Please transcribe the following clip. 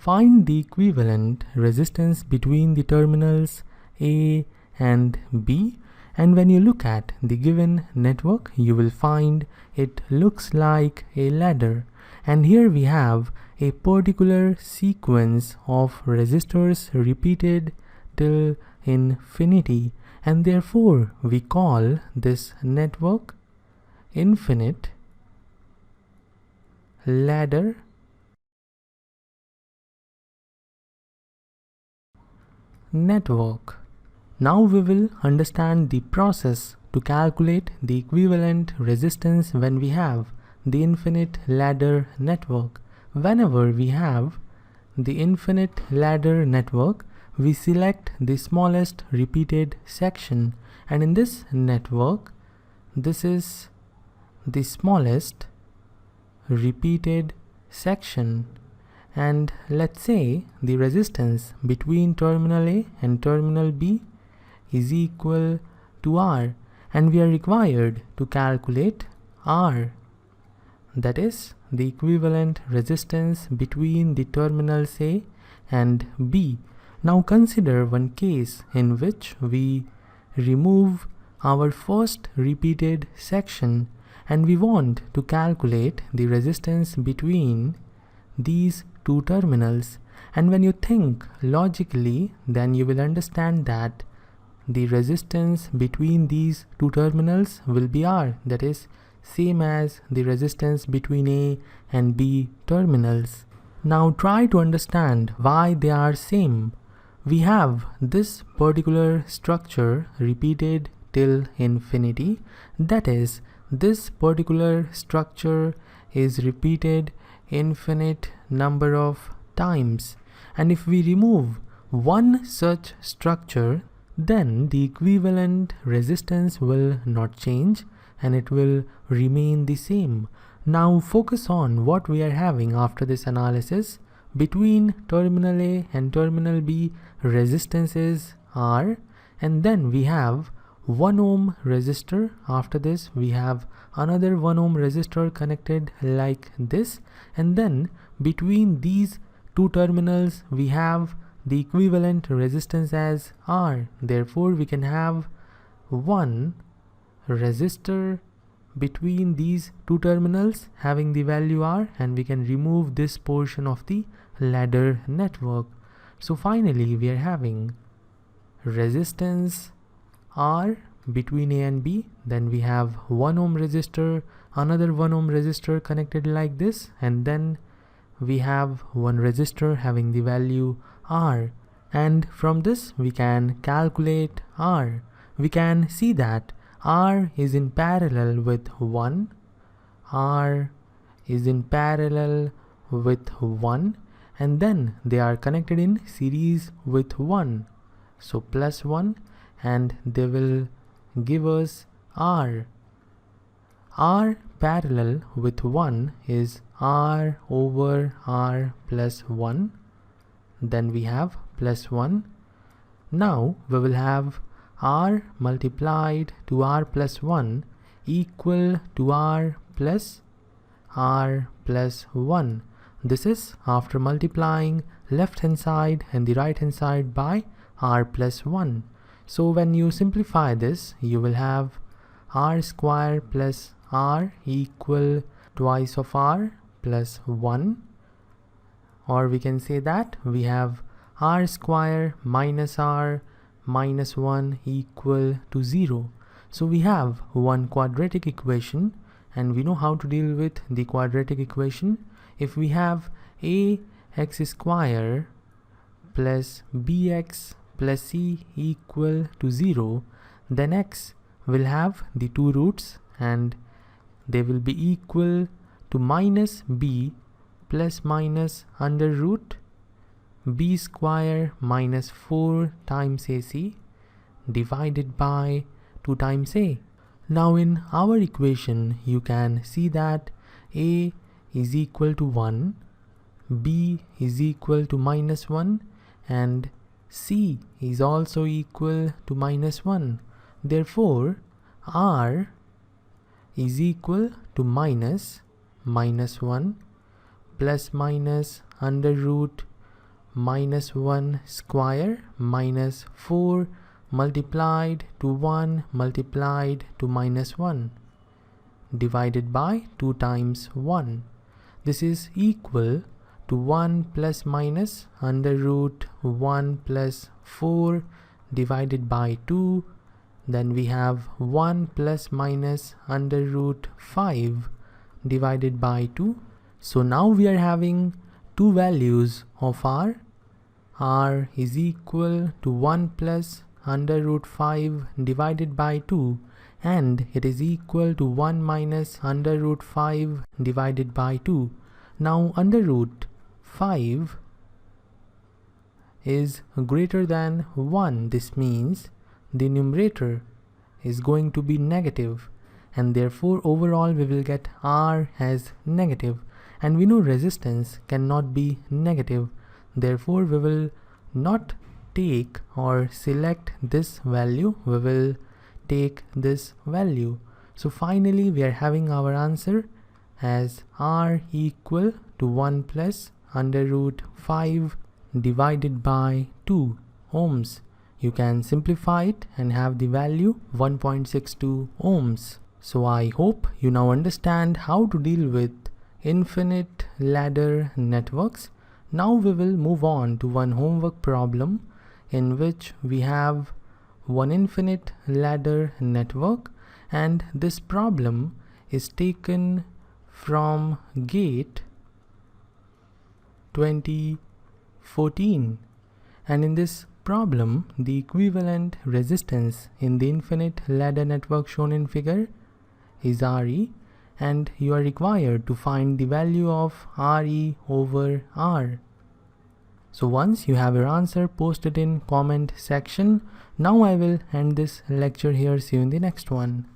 Find the equivalent resistance between the terminals A and B, and when you look at the given network, you will find it looks like a ladder. And here we have a particular sequence of resistors repeated till infinity, and therefore we call this network infinite ladder network. Now we will understand the process to calculate the equivalent resistance when we have the infinite ladder network. Whenever we have the infinite ladder network, we select the smallest repeated section, and in this network, this is the smallest repeated section, and let's say the resistance between terminal A and terminal B is equal to R, and we are required to calculate R, that is the equivalent resistance between the terminals A and B. Now consider one case in which we remove our first repeated section and we want to calculate the resistance between these two terminals. And when you think logically, then you will understand that the resistance between these two terminals will be R, that is same as the resistance between A and B terminals. Now try to understand why they are same. We have this particular structure repeated till infinity, that is this particular structure is repeated infinite number of times, and if we remove one such structure, then the equivalent resistance will not change and it will remain the same. Now focus on what we are having after this analysis. Between terminal A and terminal B, resistance is R, and then we have 1 ohm resistor. After this we have another 1 ohm resistor connected like this, and then between these two terminals we have the equivalent resistance as R. Therefore we can have one resistor between these two terminals having the value R, and we can remove this portion of the ladder network. So finally we are having resistance R between A and B, then we have 1 ohm resistor, another 1 ohm resistor connected like this, and then we have one resistor having the value R, and from this we can calculate R. We can see that R is in parallel with 1, R is in parallel with 1, and then they are connected in series with 1, so plus 1, and they will give us R. R parallel with 1 is R over R plus 1, then we have plus 1. Now we will have R multiplied to R plus 1 equal to R plus 1. This is after multiplying left hand side and the right hand side by R plus 1. So when you simplify this, you will have R square plus R equal twice of R plus 1, or we can say that we have R square minus R minus 1 equal to 0. So we have one quadratic equation, and we know how to deal with the quadratic equation. If we have ax square plus bx plus c equal to 0, then x will have the two roots and they will be equal to minus b plus minus under root b square minus 4 times ac divided by 2 times a. Now in our equation you can see that a is equal to 1, b is equal to minus 1, and c is also equal to minus 1. Therefore r is equal to minus 1 plus minus under root minus 1 square minus 4 multiplied to 1 multiplied to minus 1 divided by 2 times 1. This is equal to 1 plus minus under root 1 plus 4 divided by 2. Then we have 1 plus minus under root 5 divided by 2. So now we are having two values of r is equal to 1 plus under root 5 divided by 2, and it is equal to 1 minus under root 5 divided by 2. Now under root 5 is greater than 1. This means the numerator is going to be negative, and therefore overall we will get r as negative, and we know resistance cannot be negative. Therefore we will not take or select this value, we will take this value. So finally we are having our answer as r equal to 1 plus under root 5 divided by 2 ohms. You can simplify it and have the value 1.62 ohms. So I hope you now understand how to deal with infinite ladder networks. Now we will move on to one homework problem in which we have one infinite ladder network, and this problem is taken from GATE 2014, and in this problem the equivalent resistance in the infinite ladder network shown in figure is Re, and you are required to find the value of Re over R. So once you have your answer, post it in comment section. Now I will end this lecture here. See you in the next one.